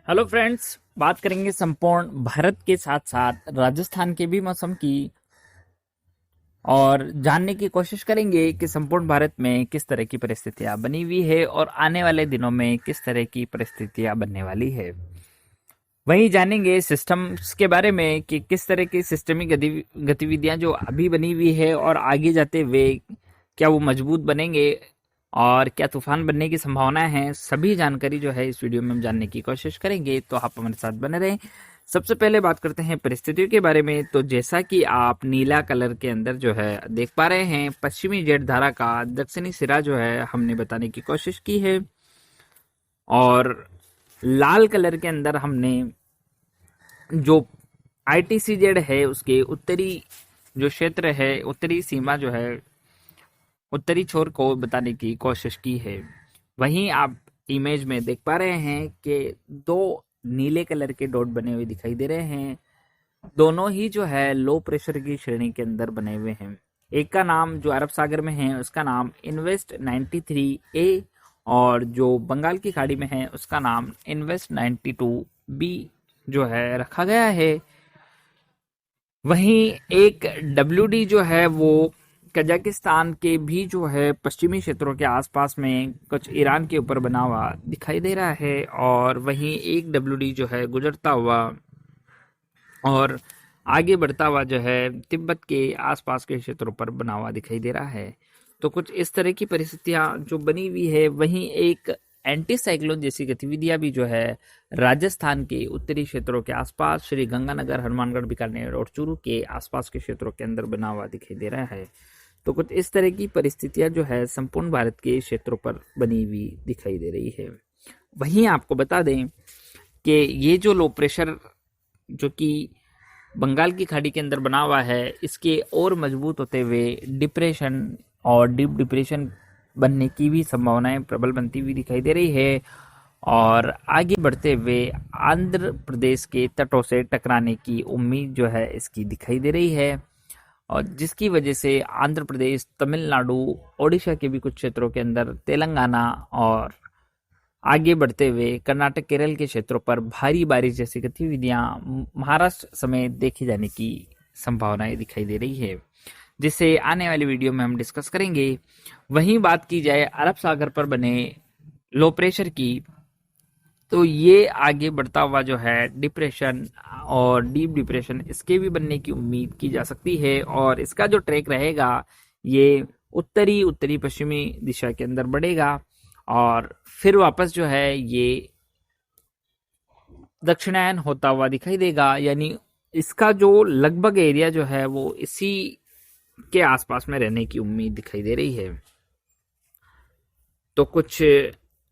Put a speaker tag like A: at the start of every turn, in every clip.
A: Hello friends, बात करेंगे संपूर्ण भारत के साथ साथ राजस्थान के भी मौसम की और जानने की कोशिश करेंगे कि संपूर्ण भारत में किस तरह की परिस्थितियां बनी हुई है और आने वाले दिनों में किस तरह की परिस्थितियां बनने वाली है। वहीं जानेंगे सिस्टम्स के बारे में कि किस तरह की सिस्टमिक गतिविधियां जो अभी बनी हुई है और आगे जाते हुए क्या वो मजबूत बनेंगे और क्या तूफान बनने की संभावना है। सभी जानकारी जो है इस वीडियो में हम जानने की कोशिश करेंगे, तो आप हमारे साथ बने रहें। सबसे पहले बात करते हैं परिस्थितियों के बारे में। तो जैसा कि आप नीला कलर के अंदर जो है देख पा रहे हैं, पश्चिमी जेट धारा का दक्षिणी सिरा जो है हमने बताने की कोशिश की है और लाल कलर के अंदर हमने जो ITCZ है उसके उत्तरी जो क्षेत्र है, उत्तरी सीमा जो है, उत्तरी छोर को बताने की कोशिश की है। वहीं आप इमेज में देख पा रहे हैं कि दो नीले कलर के डॉट बने हुए दिखाई दे रहे हैं। दोनों ही जो है लो प्रेशर की श्रेणी के अंदर बने हुए हैं। एक का नाम जो अरब सागर में है उसका नाम इन्वेस्ट 93A और जो बंगाल की खाड़ी में है उसका नाम इन्वेस्ट 92B जो है रखा गया है। वहीं एक WD जो है वो कजाकिस्तान के भी जो है पश्चिमी क्षेत्रों के आसपास में कुछ ईरान के ऊपर बना हुआ दिखाई दे रहा है और वहीं एक WD जो है गुजरता हुआ और आगे बढ़ता हुआ जो है तिब्बत के आसपास के क्षेत्रों पर बना हुआ दिखाई दे रहा है। तो कुछ इस तरह की परिस्थितियां जो बनी हुई है। वहीं एक एंटी साइक्लोन जैसी गतिविधियां भी जो है राजस्थान के उत्तरी क्षेत्रों के आसपास, श्री गंगानगर, हनुमानगढ़, बीकानेर और चूरू के आसपास के क्षेत्रों के अंदर बना हुआ दिखाई दे रहा है। तो कुछ इस तरह की परिस्थितियां जो है संपूर्ण भारत के क्षेत्रों पर बनी हुई दिखाई दे रही है। वहीं आपको बता दें कि ये जो लो प्रेशर जो कि बंगाल की खाड़ी के अंदर बना हुआ है, इसके और मजबूत होते हुए डिप्रेशन और डीप डिप्रेशन बनने की भी संभावनाएं प्रबल बनती हुई दिखाई दे रही है और आगे बढ़ते हुए आंध्र प्रदेश के तटों से टकराने की उम्मीद जो है इसकी दिखाई दे रही है और जिसकी वजह से आंध्र प्रदेश, तमिलनाडु, ओडिशा के भी कुछ क्षेत्रों के अंदर, तेलंगाना और आगे बढ़ते हुए कर्नाटक, केरल के क्षेत्रों पर भारी बारिश जैसी गतिविधियां महाराष्ट्र समेत देखी जाने की संभावनाएं दिखाई दे रही है, जिसे आने वाली वीडियो में हम डिस्कस करेंगे। वहीं बात की जाए अरब सागर पर बने लो प्रेशर की, तो ये आगे बढ़ता हुआ जो है डिप्रेशन और डीप डिप्रेशन, इसके भी बनने की उम्मीद की जा सकती है और इसका जो ट्रैक रहेगा ये उत्तरी उत्तरी पश्चिमी दिशा के अंदर बढ़ेगा और फिर वापस जो है ये दक्षिणायन होता हुआ दिखाई देगा। यानी इसका जो लगभग एरिया जो है वो इसी के आसपास में रहने की उम्मीद दिखाई दे रही है। तो कुछ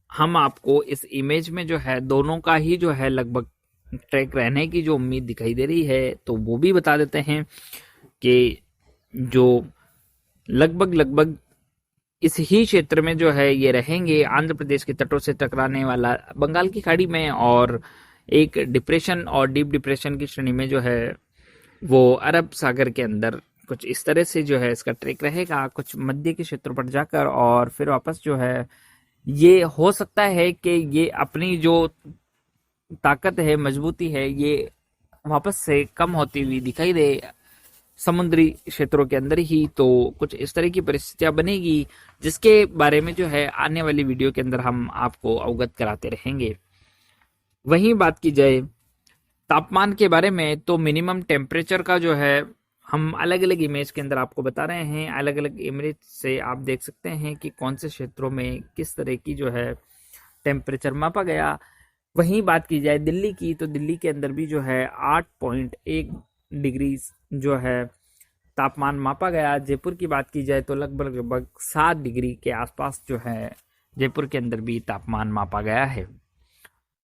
A: हम आपको इस इमेज में जो है दोनों का ही जो है लगभग ट्रैक रहने की जो उम्मीद दिखाई दे रही है, तो वो भी बता देते हैं कि जो लगभग लगभग इस ही क्षेत्र में जो है ये रहेंगे, आंध्र प्रदेश के तटों से टकराने वाला बंगाल की खाड़ी में और एक डिप्रेशन और डीप डिप्रेशन की श्रेणी में जो है वो अरब सागर के अंदर कुछ इस तरह से जो है इसका ट्रैक रहेगा, कुछ मध्य के क्षेत्रों पर जाकर और फिर वापस जो है ये हो सकता है कि ये अपनी जो ताकत है, मजबूती है, ये वापस से कम होती हुई दिखाई दे समुद्री क्षेत्रों के अंदर ही। तो कुछ इस तरह की परिस्थितियां बनेगी जिसके बारे में जो है आने वाली वीडियो के अंदर हम आपको अवगत कराते रहेंगे। वहीं बात की जाए तापमान के बारे में, तो मिनिमम टेम्परेचर का जो है हम अलग अलग इमेज के अंदर आपको बता रहे हैं। अलग अलग इमेज से आप देख सकते हैं कि कौन से क्षेत्रों में किस तरह की जो है टेम्परेचर मापा गया। वहीं बात की जाए दिल्ली की, तो दिल्ली के अंदर भी जो है 8.1 डिग्री जो है तापमान मापा गया। जयपुर की बात की जाए तो लगभग लगभग 7 डिग्री के आसपास जो है जयपुर के अंदर भी तापमान मापा गया है।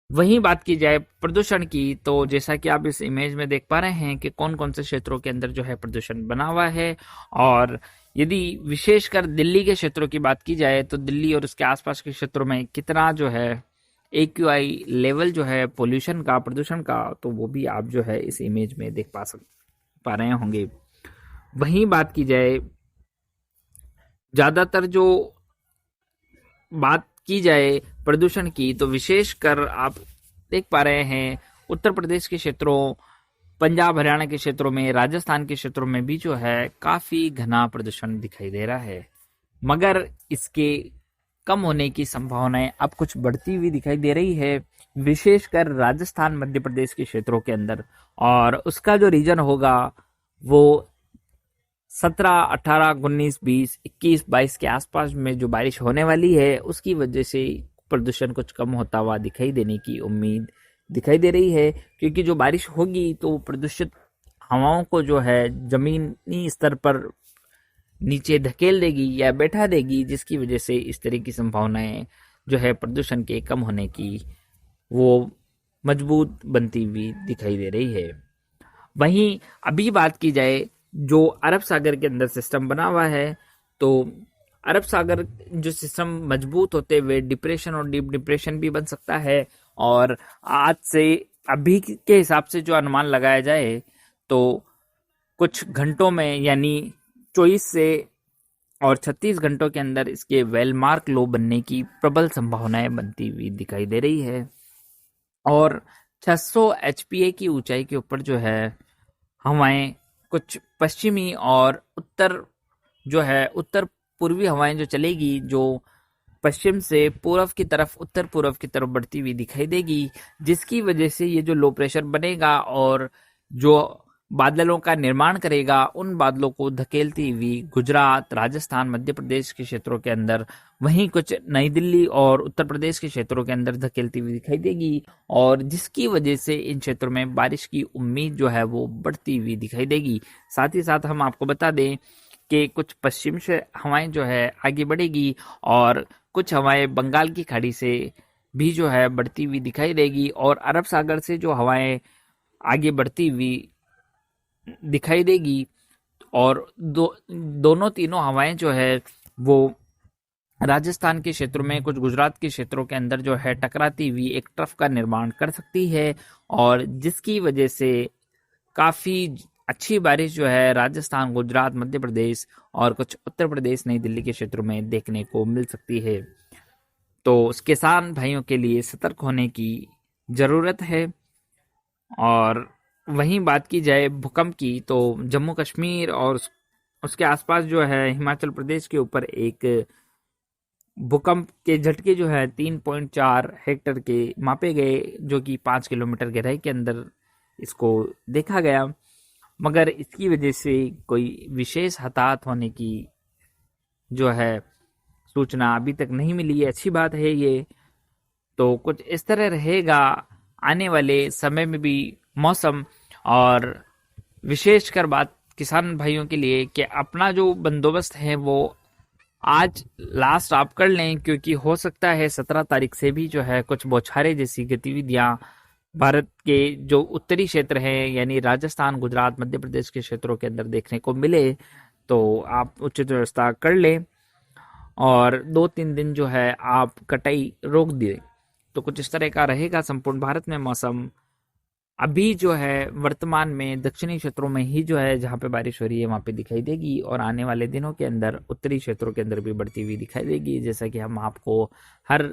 A: वहीं बात की जाए प्रदूषण की, तो जैसा कि आप इस इमेज में देख पा रहे हैं कि कौन कौन से क्षेत्रों के अंदर जो है प्रदूषण बना हुआ है और यदि विशेषकर दिल्ली के क्षेत्रों की बात की जाए तो दिल्ली और उसके आसपास के क्षेत्रों में कितना जो है AQI लेवल जो है पोल्यूशन का, प्रदूषण का, तो वो भी आप जो है इस इमेज में देख पा रहे होंगे। वहीं बात की जाए ज्यादातर जो बात की जाए प्रदूषण की, तो विशेषकर आप देख पा रहे हैं उत्तर प्रदेश के क्षेत्रों, पंजाब हरियाणा के क्षेत्रों में, राजस्थान के क्षेत्रों में भी जो है काफी घना प्रदूषण दिखाई दे रहा है। मगर इसके कम होने की संभावनाएं अब कुछ बढ़ती हुई दिखाई दे रही है, विशेषकर राजस्थान मध्य प्रदेश के क्षेत्रों के अंदर। और उसका जो रीजन होगा वो 17, 18, 19, 20, 21, 22 के आसपास में जो बारिश होने वाली है उसकी वजह से प्रदूषण कुछ कम होता हुआ दिखाई देने की उम्मीद दिखाई दे रही है। क्योंकि जो बारिश होगी तो प्रदूषित हवाओं को जो है जमीनी स्तर पर नीचे धकेल देगी या बैठा देगी, जिसकी वजह से इस तरह की संभावनाएं जो है प्रदूषण के कम होने की वो मजबूत बनती हुई दिखाई दे रही है। वहीं अभी बात की जाए जो अरब सागर के अंदर सिस्टम बना हुआ है, तो अरब सागर जो सिस्टम मजबूत होते हुए डिप्रेशन और डीप डिप्रेशन भी बन सकता है। और आज से अभी के हिसाब से जो अनुमान लगाया जाए तो कुछ घंटों में यानी 24 से और 36 घंटों के अंदर इसके वेलमार्क लो बनने की प्रबल संभावनाएं बनती हुई दिखाई दे रही है। और 600 एचपीए की ऊंचाई के ऊपर जो है हवाएं कुछ पश्चिमी और उत्तर पूर्वी हवाएं जो चलेगी, जो पश्चिम से पूर्व की तरफ, उत्तर पूर्व की तरफ बढ़ती हुई दिखाई देगी, जिसकी वजह से ये जो लो प्रेशर बनेगा और जो बादलों का निर्माण करेगा, उन बादलों को धकेलती हुई गुजरात, राजस्थान, मध्य प्रदेश के क्षेत्रों के अंदर, वहीं कुछ नई दिल्ली और उत्तर प्रदेश के क्षेत्रों के अंदर धकेलती हुई दिखाई देगी। और जिसकी वजह से इन क्षेत्रों में बारिश की उम्मीद जो है वो बढ़ती हुई दिखाई देगी। साथ ही साथ हम आपको बता दें कि कुछ पश्चिम से हवाएं जो है आगे बढ़ेगी और कुछ हवाएं बंगाल की खाड़ी से भी जो है बढ़ती हुई दिखाई देगी। और अरब सागर से जो हवाएं आगे बढ़ती हुई दिखाई देगी और दोनों तीनों हवाएं जो है वो राजस्थान के क्षेत्रों में, कुछ गुजरात के क्षेत्रों के अंदर जो है टकराती हुई एक ट्रफ का निर्माण कर सकती है। और जिसकी वजह से काफी अच्छी बारिश जो है राजस्थान, गुजरात, मध्य प्रदेश और कुछ उत्तर प्रदेश, नई दिल्ली के क्षेत्रों में देखने को मिल सकती है। तो किसान भाइयों के लिए सतर्क होने की जरूरत है। और वहीं बात की जाए भूकंप की, तो जम्मू कश्मीर और उसके आसपास जो है हिमाचल प्रदेश के ऊपर एक भूकंप के झटके जो है 3.4 हेक्टर के मापे गए, जो कि 5 किलोमीटर गहराई के अंदर इसको देखा गया। मगर इसकी वजह से कोई विशेष हताहत होने की जो है सूचना अभी तक नहीं मिली है। अच्छी बात है ये। तो कुछ इस तरह रहेगा आने वाले समय में भी मौसम। और विशेषकर बात किसान भाइयों के लिए कि अपना जो बंदोबस्त है वो आज लास्ट आप कर लें, क्योंकि हो सकता है 17 तारीख से भी जो है कुछ बौछारें जैसी गतिविधियां भारत के जो उत्तरी क्षेत्र हैं यानी राजस्थान, गुजरात, मध्य प्रदेश के क्षेत्रों के अंदर देखने को मिले। तो आप उचित व्यवस्था कर लें और 2-3 दिन जो है आप कटाई रोक दें। तो कुछ इस तरह का रहेगा संपूर्ण भारत में मौसम। अभी जो है वर्तमान में दक्षिणी क्षेत्रों में ही जो है जहाँ पे बारिश हो रही है वहाँ पे दिखाई देगी, और आने वाले दिनों के अंदर उत्तरी क्षेत्रों के अंदर भी बढ़ती हुई दिखाई देगी, जैसा कि हम आपको हर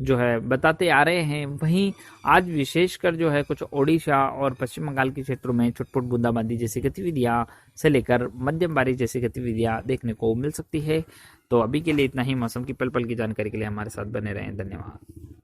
A: जो है बताते आ रहे हैं। वहीं आज विशेषकर जो है कुछ ओडिशा और पश्चिम बंगाल के क्षेत्रों में छुटपुट बूंदाबांदी जैसी गतिविधियां से लेकर मध्यम बारिश जैसी गतिविधियां देखने को मिल सकती है। तो अभी के लिए इतना ही। मौसम की पल पल की जानकारी के लिए हमारे साथ बने रहें। धन्यवाद।